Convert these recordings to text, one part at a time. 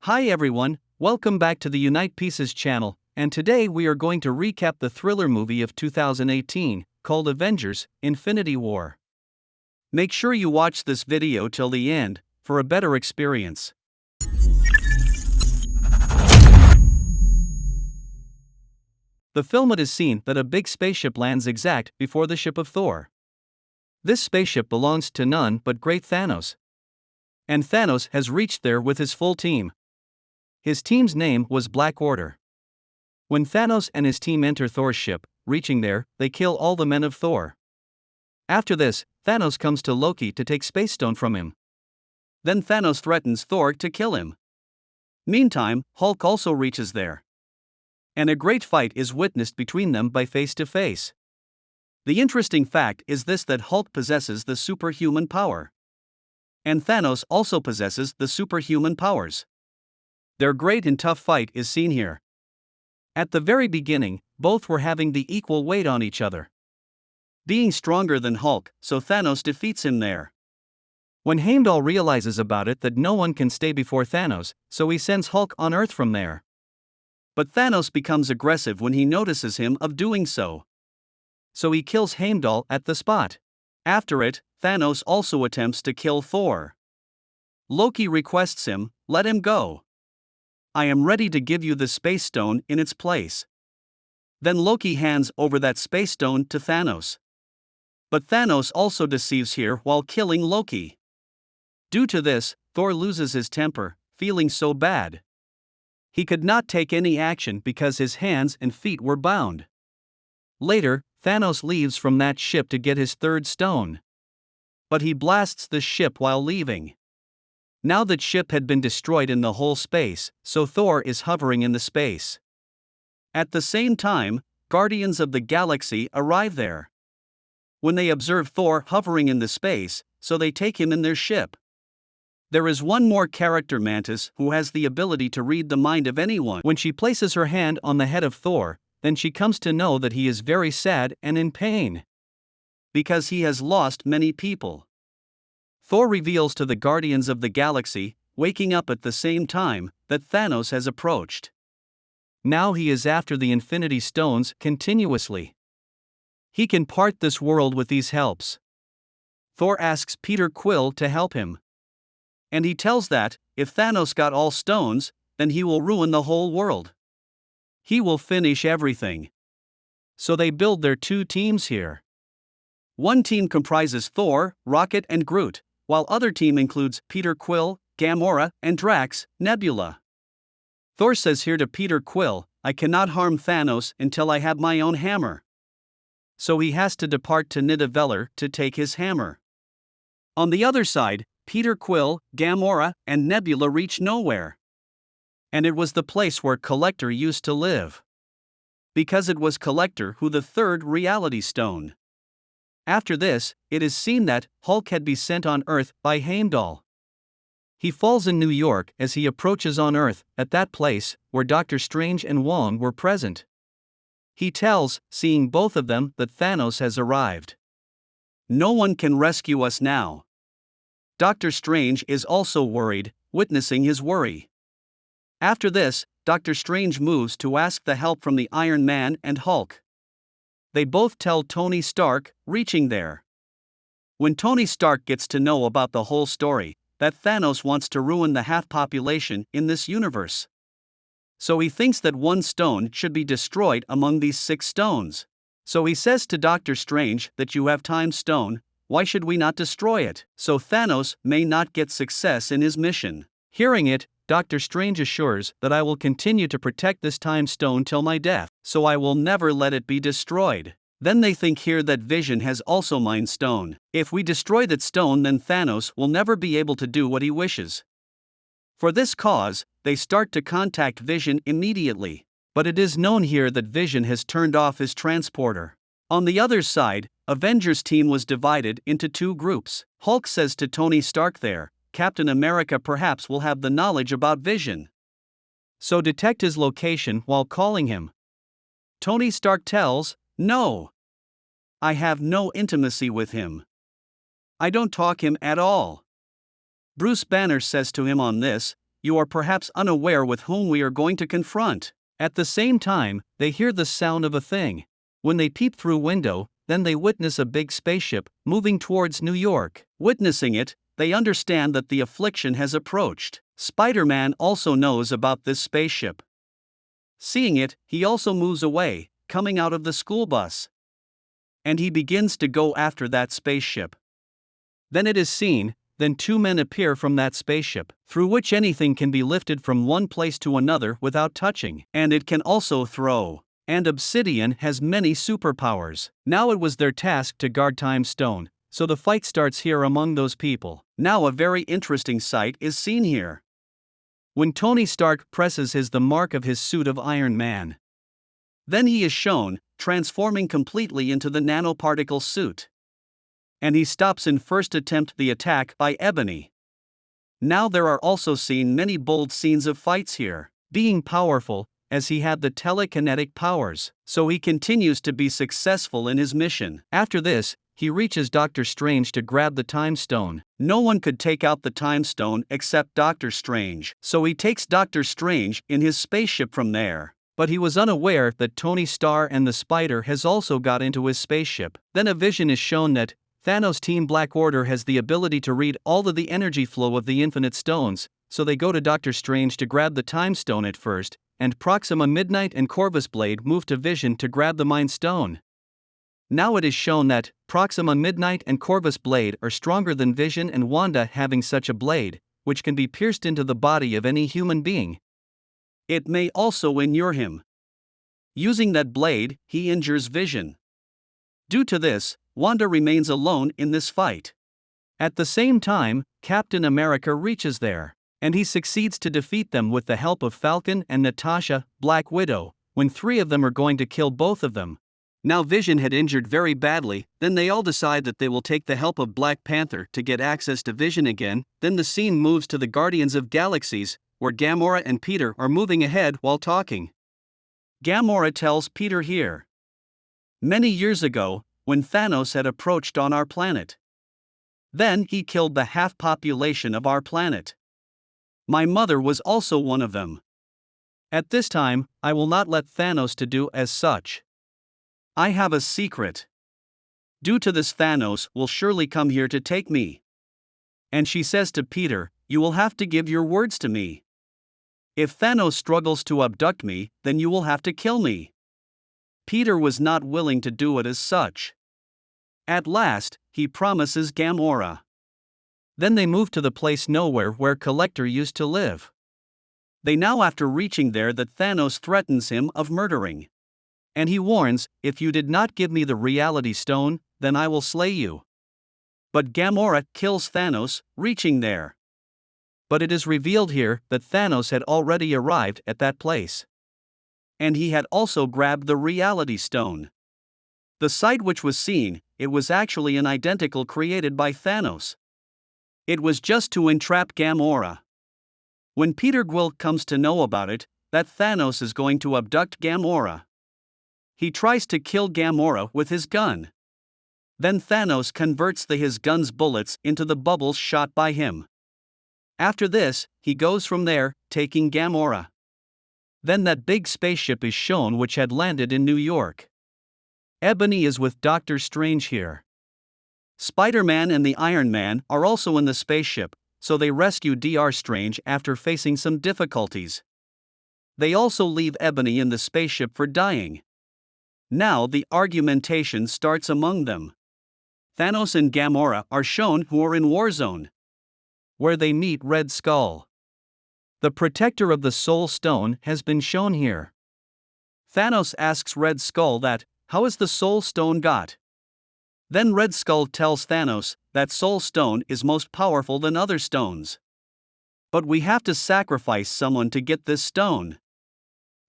Hi everyone, welcome back to the Unite Pieces channel, and today we are going to recap the thriller movie of 2018, called Avengers: Infinity War. Make sure you watch this video till the end, for a better experience. The film it is seen that a big spaceship lands exact before the ship of Thor. This spaceship belongs to none but great Thanos. And Thanos has reached there with his full team. His team's name was Black Order. When Thanos and his team enter Thor's ship, reaching there, they kill all the men of Thor. After this, Thanos comes to Loki to take Space Stone from him. Then Thanos threatens Thor to kill him. Meantime, Hulk also reaches there. And a great fight is witnessed between them by face to face. The interesting fact is this, that Hulk possesses the superhuman power. And Thanos also possesses the superhuman powers. Their great and tough fight is seen here. At the very beginning, both were having the equal weight on each other. Being stronger than Hulk, so Thanos defeats him there. When Heimdall realizes about it that no one can stay before Thanos, so he sends Hulk on Earth from there. But Thanos becomes aggressive when he notices him of doing so. So he kills Heimdall at the spot. After it, Thanos also attempts to kill Thor. Loki requests him, "Let him go. I am ready to give you the Space Stone in its place." Then Loki hands over that Space Stone to Thanos. But Thanos also deceives here while killing Loki. Due to this, Thor loses his temper, feeling so bad. He could not take any action because his hands and feet were bound. Later, Thanos leaves from that ship to get his third stone. But he blasts the ship while leaving. Now that ship had been destroyed in the whole space, so Thor is hovering in the space. At the same time, Guardians of the Galaxy arrive there. When they observe Thor hovering in the space, so they take him in their ship. There is one more character, Mantis, who has the ability to read the mind of anyone. When she places her hand on the head of Thor, then she comes to know that he is very sad and in pain. Because he has lost many people. Thor reveals to the Guardians of the Galaxy, waking up at the same time, that Thanos has approached. Now he is after the Infinity Stones continuously. He can part this world with these helps. Thor asks Peter Quill to help him. And he tells that, if Thanos got all stones, then he will ruin the whole world. He will finish everything. So they build their two teams here. One team comprises Thor, Rocket and Groot, while other team includes Peter Quill, Gamora, and Drax, Nebula. Thor says here to Peter Quill, "I cannot harm Thanos until I have my own hammer." So he has to depart to Nidavellir to take his hammer. On the other side, Peter Quill, Gamora, and Nebula reach nowhere. And it was the place where Collector used to live. Because it was Collector who the third reality stone. After this, it is seen that Hulk had been sent on Earth by Heimdall. He falls in New York as he approaches on Earth, at that place where Doctor Strange and Wong were present. He tells, seeing both of them, that Thanos has arrived. No one can rescue us now. Doctor Strange is also worried, witnessing his worry. After this, Doctor Strange moves to ask the help from the Iron Man and Hulk. They both tell Tony Stark, reaching there. When Tony Stark gets to know about the whole story, that Thanos wants to ruin the half population in this universe. So he thinks that one stone should be destroyed among these 6 stones. So he says to Doctor Strange that you have Time Stone, why should we not destroy it, so Thanos may not get success in his mission? Hearing it, Doctor Strange assures that I will continue to protect this Time Stone till my death, so I will never let it be destroyed. Then they think here that Vision has also Mind Stone. If we destroy that stone, then Thanos will never be able to do what he wishes. For this cause, they start to contact Vision immediately. But it is known here that Vision has turned off his transporter. On the other side, Avengers team was divided into 2 groups. Hulk says to Tony Stark there, Captain America perhaps will have the knowledge about Vision. So detect his location while calling him. Tony Stark tells, "No. I have no intimacy with him. I don't talk him at all." Bruce Banner says to him on this, you are perhaps unaware with whom we are going to confront. At the same time, they hear the sound of a thing. When they peep through window, then they witness a big spaceship moving towards New York. Witnessing it, they understand that the affliction has approached. Spider-Man also knows about this spaceship. Seeing it, he also moves away, coming out of the school bus. And he begins to go after that spaceship. Then it is seen, then two men appear from that spaceship, through which anything can be lifted from one place to another without touching, and it can also throw. And Obsidian has many superpowers. Now it was their task to guard Time Stone, so the fight starts here among those people. Now a very interesting sight is seen here. When Tony Stark presses the mark of his suit of Iron Man. Then he is shown, transforming completely into the nanoparticle suit. And he stops in first attempt the attack by Ebony. Now there are also seen many bold scenes of fights here, being powerful, as he had the telekinetic powers, so he continues to be successful in his mission. After this, he reaches Doctor Strange to grab the Time Stone. No one could take out the Time Stone except Doctor Strange, so he takes Doctor Strange in his spaceship from there. But he was unaware that Tony Stark and the Spider has also got into his spaceship. Then a vision is shown that Thanos' Team Black Order has the ability to read all of the energy flow of the Infinite Stones, so they go to Doctor Strange to grab the Time Stone at first, and Proxima Midnight and Corvus Blade move to Vision to grab the Mind Stone. Now it is shown that Proxima Midnight and Corvus Blade are stronger than Vision and Wanda, having such a blade, which can be pierced into the body of any human being. It may also injure him. Using that blade, he injures Vision. Due to this, Wanda remains alone in this fight. At the same time, Captain America reaches there, and he succeeds to defeat them with the help of Falcon and Natasha, Black Widow, when three of them are going to kill both of them. Now Vision had injured very badly, then they all decide that they will take the help of Black Panther to get access to Vision again. Then the scene moves to the Guardians of Galaxies, where Gamora and Peter are moving ahead while talking. Gamora tells Peter here. Many years ago, when Thanos had approached on our planet. Then he killed the half population of our planet. My mother was also one of them. At this time, I will not let Thanos to do as such. I have a secret. Due to this, Thanos will surely come here to take me. And she says to Peter, you will have to give your words to me. If Thanos struggles to abduct me, then you will have to kill me. Peter was not willing to do it as such. At last, he promises Gamora. Then they move to the place nowhere where Collector used to live. They now, after reaching there, that Thanos threatens him of murdering. And he warns, if you did not give me the reality stone, then I will slay you. But Gamora kills Thanos, reaching there. But it is revealed here that Thanos had already arrived at that place. And he had also grabbed the reality stone. The sight which was seen, it was actually an identical created by Thanos. It was just to entrap Gamora. When Peter Quill comes to know about it, that Thanos is going to abduct Gamora. He tries to kill Gamora with his gun. Then Thanos converts his gun's bullets into the bubbles shot by him. After this, he goes from there, taking Gamora. Then that big spaceship is shown which had landed in New York. Ebony is with Doctor Strange here. Spider-Man and the Iron Man are also in the spaceship, so they rescue Dr. Strange after facing some difficulties. They also leave Ebony in the spaceship for dying. Now the argumentation starts among them. Thanos and Gamora are shown who are in Warzone, where they meet Red Skull. The protector of the Soul Stone has been shown here. Thanos asks Red Skull that, how is the Soul Stone got? Then Red Skull tells Thanos that Soul Stone is most powerful than other stones. But we have to sacrifice someone to get this stone.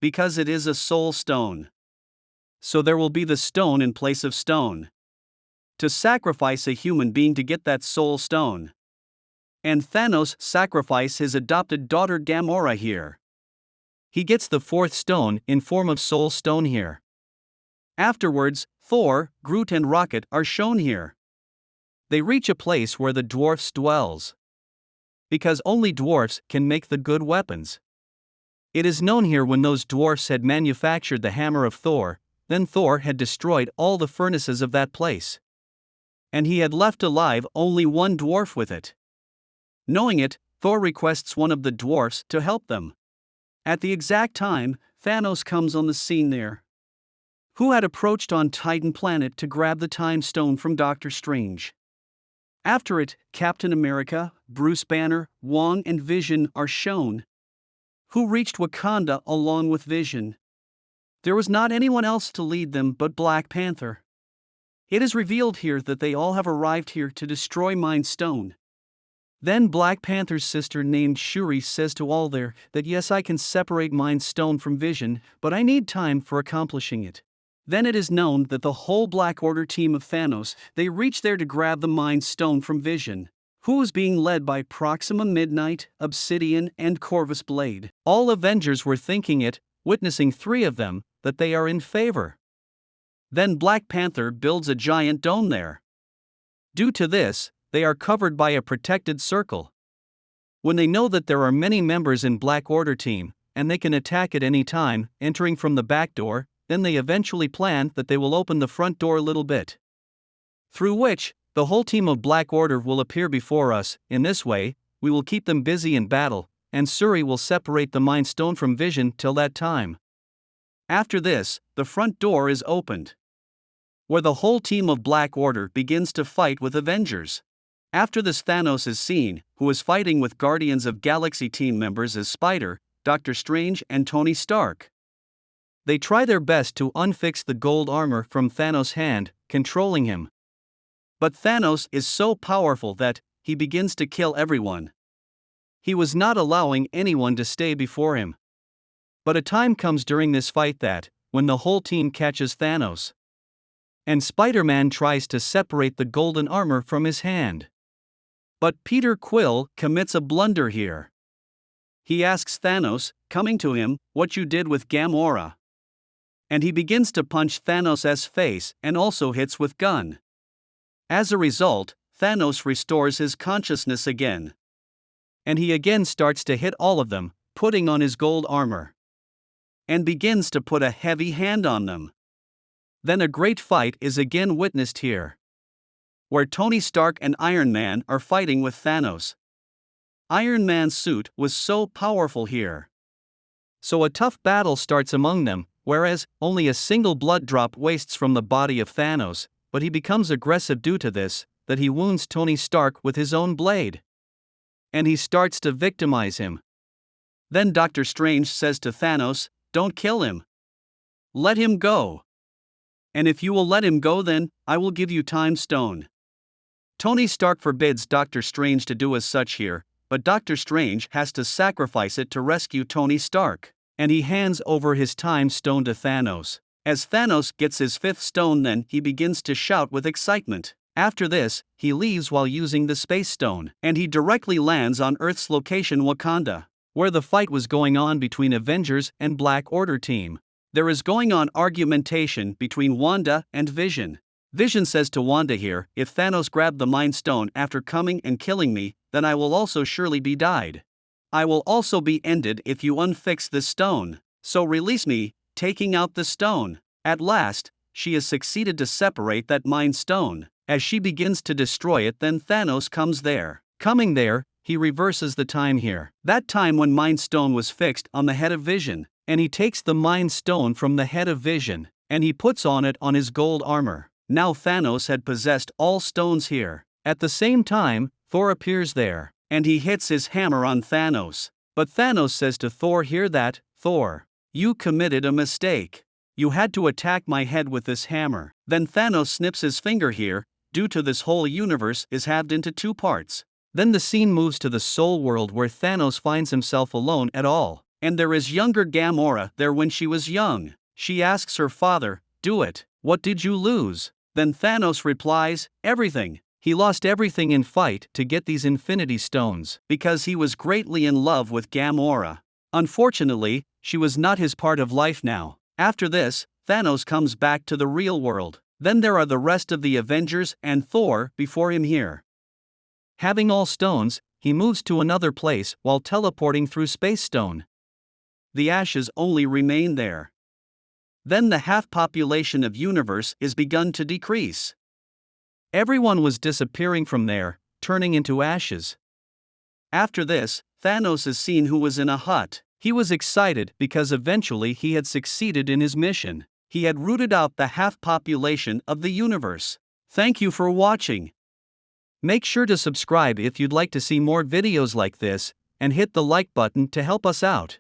Because it is a Soul Stone. So there will be the stone in place of stone. To sacrifice a human being to get that Soul Stone. And Thanos sacrifices his adopted daughter Gamora here. He gets the fourth stone in form of Soul Stone here. Afterwards, Thor, Groot and Rocket are shown here. They reach a place where the dwarfs dwells. because only dwarfs can make the good weapons. It is known here when those dwarfs had manufactured the hammer of Thor, then Thor had destroyed all the furnaces of that place. And he had left alive only one dwarf with it. Knowing it, Thor requests one of the dwarfs to help them. At the exact time, Thanos comes on the scene there, who had approached on Titan planet to grab the time stone from Doctor Strange. After it, Captain America, Bruce Banner, Wong and Vision are shown, who reached Wakanda along with Vision. There was not anyone else to lead them but Black Panther. It is revealed here that they all have arrived here to destroy Mind Stone. Then Black Panther's sister named Shuri says to all there that yes, I can separate Mind Stone from Vision, but I need time for accomplishing it. Then it is known that the whole Black Order team of Thanos, they reach there to grab the Mind Stone from Vision, who is being led by Proxima Midnight, Obsidian and Corvus Blade. All Avengers were thinking it, witnessing 3 of them, that they are in favor. Then Black Panther builds a giant dome there. Due to this, they are covered by a protected circle. When they know that there are many members in Black Order team, and they can attack at any time, entering from the back door, then they eventually plan that they will open the front door a little bit, through which, the whole team of Black Order will appear before us. In this way, we will keep them busy in battle, and Shuri will separate the Mind Stone from Vision till that time. After this, the front door is opened, where the whole team of Black Order begins to fight with Avengers. After this, Thanos is seen, who is fighting with Guardians of Galaxy team members as Spider, Doctor Strange and Tony Stark. They try their best to unfix the gold armor from Thanos' hand, controlling him. But Thanos is so powerful that he begins to kill everyone. He was not allowing anyone to stay before him. But a time comes during this fight that, when the whole team catches Thanos, and Spider-Man tries to separate the golden armor from his hand. But Peter Quill commits a blunder here. He asks Thanos, coming to him, what you did with Gamora. And he begins to punch Thanos' face and also hits with gun. As a result, Thanos restores his consciousness again. And he again starts to hit all of them, putting on his gold armor. And begins to put a heavy hand on them. Then a great fight is again witnessed here, where Tony Stark and Iron Man are fighting with Thanos. Iron Man's suit was so powerful here. So a tough battle starts among them, whereas only a single blood drop wastes from the body of Thanos, but he becomes aggressive due to this, that he wounds Tony Stark with his own blade. And he starts to victimize him. Then Doctor Strange says to Thanos, don't kill him. Let him go. And if you will let him go, then I will give you Time Stone. Tony Stark forbids Doctor Strange to do as such here, but Doctor Strange has to sacrifice it to rescue Tony Stark, and he hands over his Time Stone to Thanos. As Thanos gets his 5th stone, then he begins to shout with excitement. After this, he leaves while using the Space Stone, and he directly lands on Earth's location Wakanda, where the fight was going on between Avengers and Black Order team. There is going on argumentation between Wanda and Vision. Vision says to Wanda here, if Thanos grabbed the Mind Stone after coming and killing me, then I will also surely be died. I will also be ended if you unfix this stone, so release me, taking out the stone. At last, she has succeeded to separate that Mind Stone. As she begins to destroy it, then Thanos comes there. Coming there, he reverses the time here. That time when Mind Stone was fixed on the head of Vision, and he takes the Mind Stone from the head of Vision, and he puts on it on his gold armor. Now Thanos had possessed all stones here. At the same time, Thor appears there, and he hits his hammer on Thanos. But Thanos says to Thor here that, Thor, you committed a mistake. You had to attack my head with this hammer. Then Thanos snips his finger here, due to this whole universe is halved into 2 parts. Then the scene moves to the Soul World where Thanos finds himself alone at all. And there is younger Gamora there when she was young. She asks her father, do it, what did you lose? Then Thanos replies, everything. He lost everything in fight to get these Infinity Stones, because he was greatly in love with Gamora. Unfortunately, she was not his part of life now. After this, Thanos comes back to the real world. Then there are the rest of the Avengers and Thor before him here. Having all stones, he moves to another place while teleporting through space stone. The ashes only remain there. Then the half population of universe is begun to decrease. Everyone was disappearing from there, turning into ashes. After this, Thanos is seen who was in a hut. He was excited because eventually he had succeeded in his mission. He had rooted out the half population of the universe. Thank you for watching. Make sure to subscribe if you'd like to see more videos like this, and hit the like button to help us out.